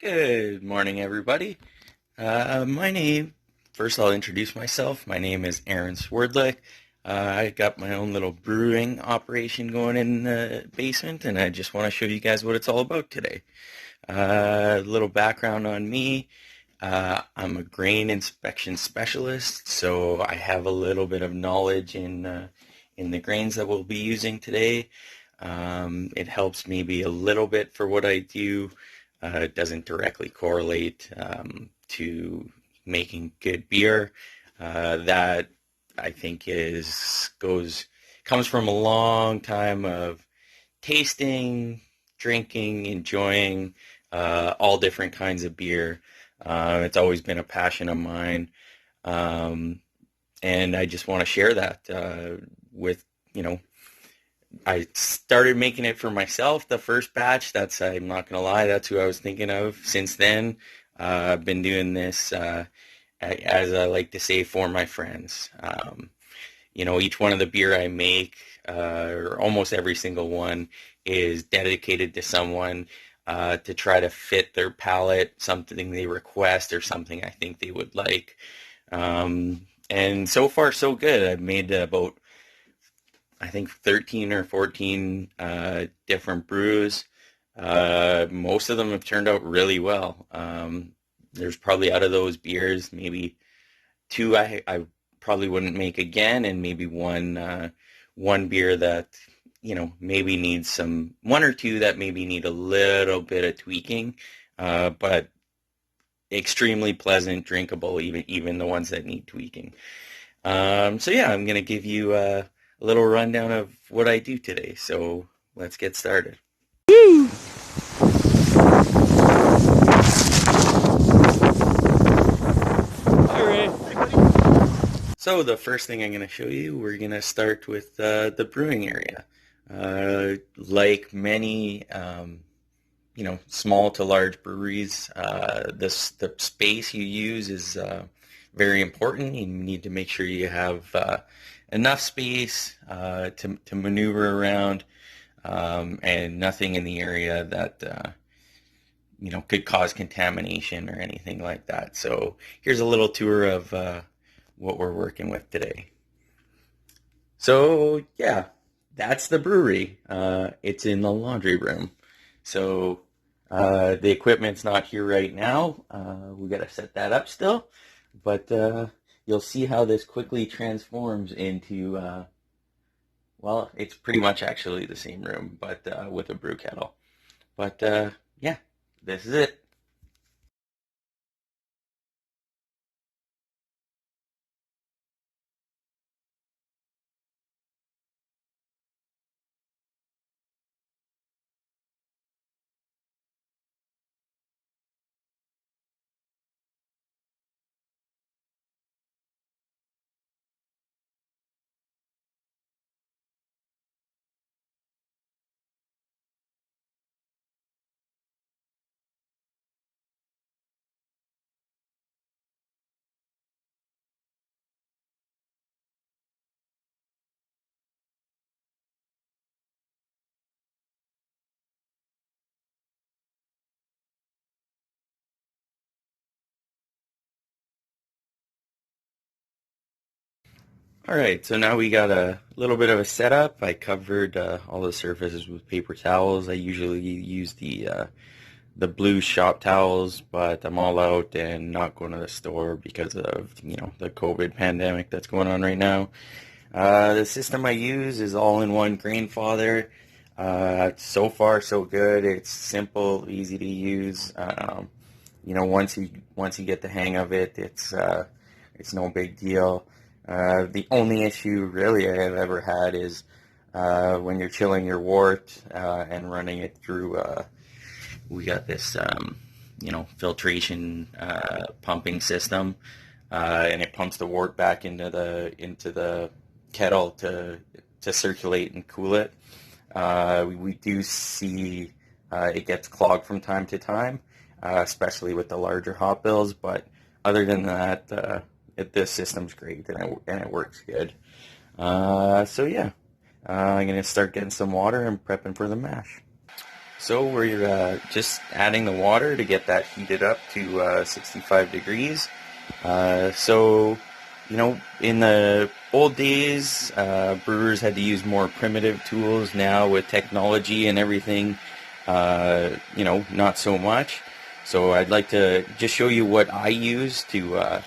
Good morning, everybody. First I'll introduce myself. My name is Aaron Swerdlick. I got my own little brewing operation going in the basement, and I just want to show you guys what it's all about today. A little background on me. I'm a grain inspection specialist, so I have a little bit of knowledge in the grains that we'll be using today. It helps maybe a little bit for what I do. It doesn't directly correlate to making good beer. That I think comes from a long time of tasting, drinking, enjoying all different kinds of beer. It's always been a passion of mine, um, and I just want to share that with you know I started making it for myself, the first batch. I'm not going to lie, that's who I was thinking of. Since then, I've been doing this, as I like to say, for my friends. Each one of the beer I make, or almost every single one, is dedicated to someone to try to fit their palate, something they request, or something I think they would like. And so far, so good. I've made about I think 13 or 14 different brews. Most of them have turned out really well. There's probably out of those beers, maybe two I probably wouldn't make again, and maybe one beer that maybe needs one or two that maybe need a little bit of tweaking, but extremely pleasant, drinkable, even the ones that need tweaking. So yeah, I'm gonna give you a little rundown of what I do today. So let's get started. Hi, Ray. So the first thing I'm gonna show you, we're gonna start with the brewing area. Like many, small to large breweries, the space you use is very important. You need to make sure you have enough space to maneuver around, and nothing in the area that could cause contamination or anything like that. So here's a little tour of what we're working with today. So yeah, that's the brewery. It's in the laundry room. So the equipment's not here right now. We got to set that up still, but you'll see how this quickly transforms into it's pretty much actually the same room, but with a brew kettle. But yeah, this is it. All right, so now we got a little bit of a setup. I covered all the surfaces with paper towels. I usually use the blue shop towels, but I'm all out and not going to the store because of the COVID pandemic that's going on right now. The system I use is all-in-one grain father. So far so good. It's simple, easy to use. Once you get the hang of it, it's no big deal. The only issue really I have ever had is when you're chilling your wort and running it through. We got this, filtration pumping system, and it pumps the wort back into the kettle to circulate and cool it. We do see it gets clogged from time to time, especially with the larger hop bills. But other than that, this system's great and it works good. So yeah, I'm gonna start getting some water and prepping for the mash. So we're just adding the water to get that heated up to 65 degrees. So, in the old days, brewers had to use more primitive tools. Now with technology and everything, not so much. So I'd like to just show you what I use to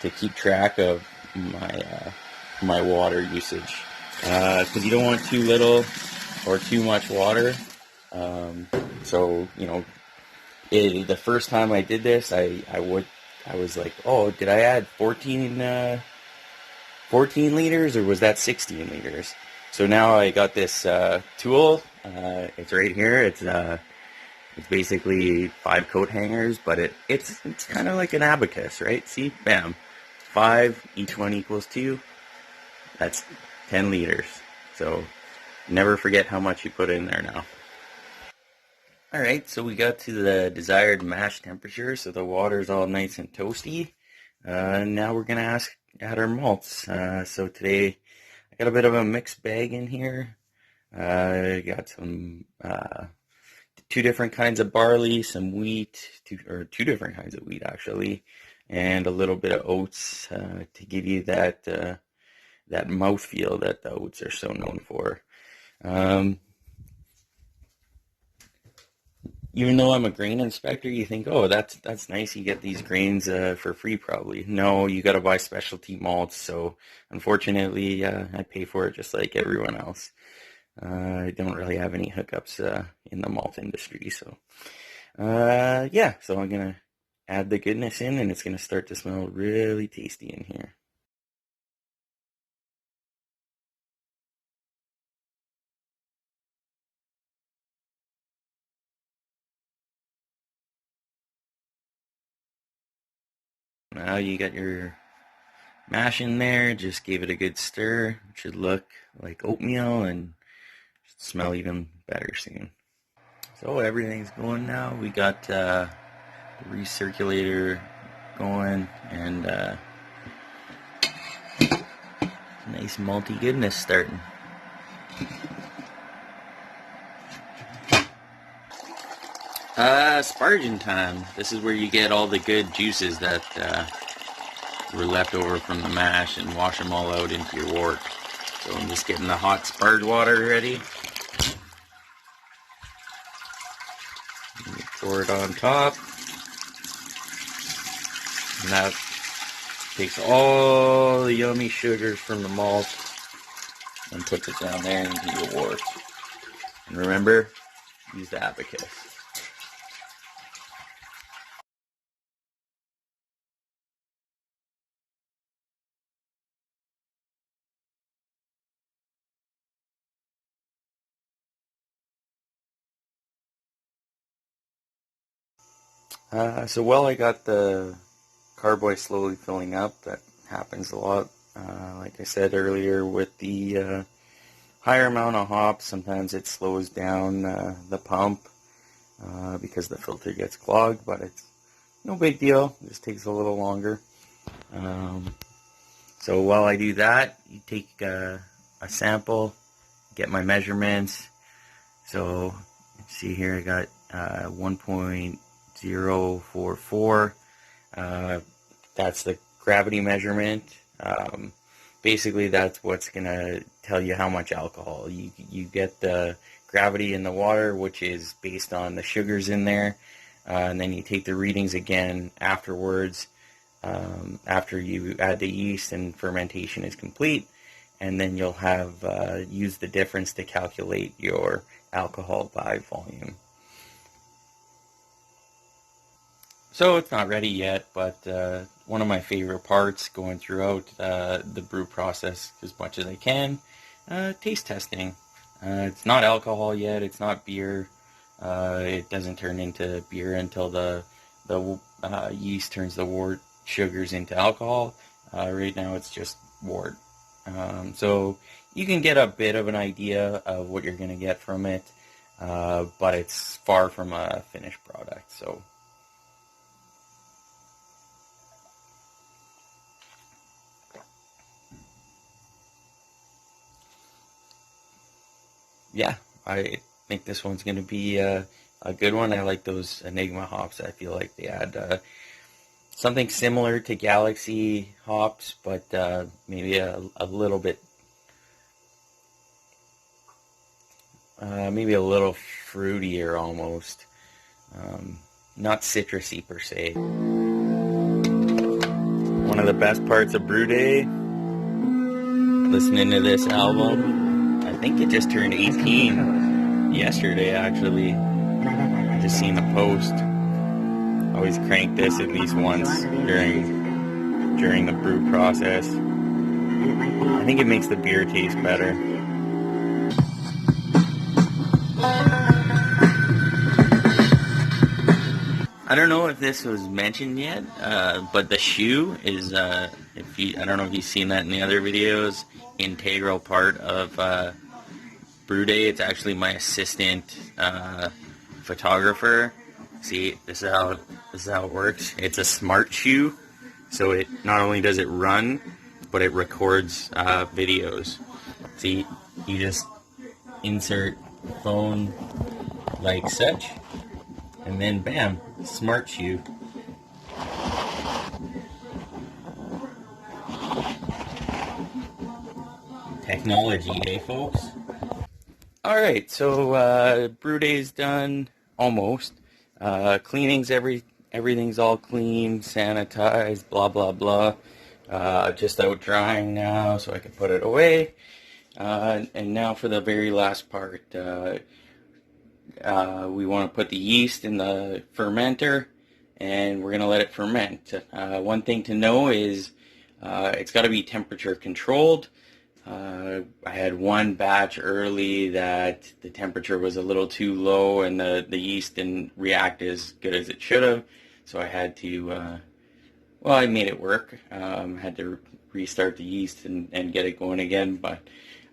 keep track of my water usage. Because you don't want too little or too much water. Um, so, the first time I did this, I was like, oh, did I add 14 liters or was that 16 liters? So now I got this tool. It's right here. It's basically 5 coat hangers, but it's kind of like an abacus, right? See, bam, 5, each one equals 2. That's 10 liters. So never forget how much you put in there now. Alright, so we got to the desired mash temperature, so the water's all nice and toasty. Now we're going to add our malts. So today I got a bit of a mixed bag in here. I got some 2 different kinds of barley, some wheat, two different kinds of wheat actually, and a little bit of oats to give you that mouthfeel that the oats are so known for. Um, Even though I'm a grain inspector, you think, oh, that's nice. You get these grains for free, probably. No, you got to buy specialty malts. So unfortunately, I pay for it just like everyone else. I don't really have any hookups in the malt industry. So yeah, so I'm gonna add the goodness in, and it's gonna start to smell really tasty in here. Now you got your mash in there. Just gave it a good stir. It should look like oatmeal and should smell even better soon. So everything's going now. We got the recirculator going and nice malty goodness starting. Sparging time. This is where you get all the good juices that were left over from the mash and wash them all out into your wort. So I'm just getting the hot sparge water ready. Pour it on top. And that takes all the yummy sugars from the malt and puts it down there into your wort. And remember, use the abacus. So while I got the carboy slowly filling up, that happens a lot. Like I said earlier, with the higher amount of hops, sometimes it slows down the pump because the filter gets clogged, but it's no big deal. It just takes a little longer. Um, so while I do that, you take a sample, get my measurements. So see here, I got 1.044. That's the gravity measurement. Basically, that's what's going to tell you how much alcohol. You get the gravity in the water, which is based on the sugars in there. And then you take the readings again afterwards, after you add the yeast and fermentation is complete. And then you'll have use the difference to calculate your alcohol by volume. So it's not ready yet, but one of my favorite parts going throughout the brew process as much as I can, taste testing. It's not alcohol yet, it's not beer. It doesn't turn into beer until the yeast turns the wort sugars into alcohol. Right now it's just wort. So you can get a bit of an idea of what you're going to get from it, but it's far from a finished product. So yeah, think this one's going to be a good one. I like those Enigma hops. I feel like they add something similar to Galaxy hops, but maybe a little bit, maybe a little fruitier almost. Not citrusy per se. One of the best parts of Brew Day, listening to this album. I think it just turned 18 yesterday, actually. I just seen a post. Always crank this at least once during the brew process. I think it makes the beer taste better. I don't know if this was mentioned yet, but the shoe is, I don't know if you've seen that in the other videos, integral part of Brew Day. It's actually my assistant photographer. See, this is how it works. It's a smart shoe, so it not only does it run, but it records videos. See, you just insert the phone like such, and then bam, smart shoe. Technology, eh, folks? Alright, so Brew Day's done, almost. Cleaning's everything's all clean, sanitized, blah blah blah. Just out drying now, so I can put it away. And now for the very last part. We want to put the yeast in the fermenter, and we're going to let it ferment. One thing to know is it's got to be temperature controlled. I had one batch early that the temperature was a little too low and the yeast didn't react as good as it should have, so I had to, I made it work. Had to restart the yeast and get it going again, but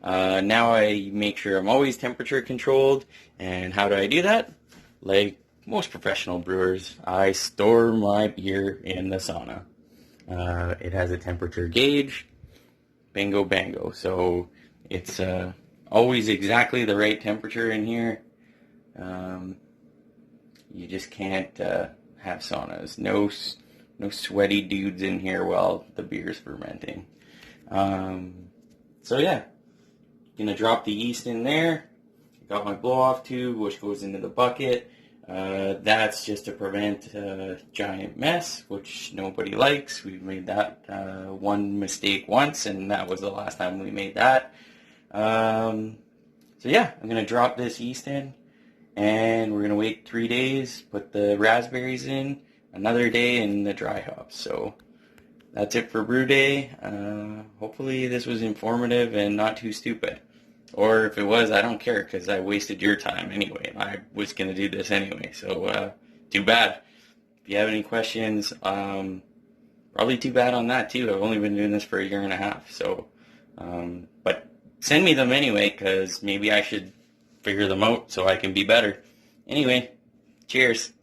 now I make sure I'm always temperature controlled. And how do I do that? Like most professional brewers, I store my beer in the sauna. It has a temperature gauge. Bingo bango. So it's always exactly the right temperature in here. You just can't have saunas. No sweaty dudes in here while the beer's fermenting. So yeah. Gonna drop the yeast in there. Got my blow-off tube, which goes into the bucket. That's just to prevent a giant mess, which nobody likes. We've made that one mistake once, and that was the last time we made that. So yeah, I'm gonna drop this yeast in, and we're gonna wait 3 days. Put the raspberries in, another day, and the dry hops. So that's it for Brew Day. Hopefully this was informative and not too stupid. Or if it was, I don't care, because I wasted your time anyway. I was going to do this anyway, so too bad. If you have any questions, probably too bad on that too. I've only been doing this for a year and a half, so, but send me them anyway, because maybe I should figure them out so I can be better. Anyway, cheers.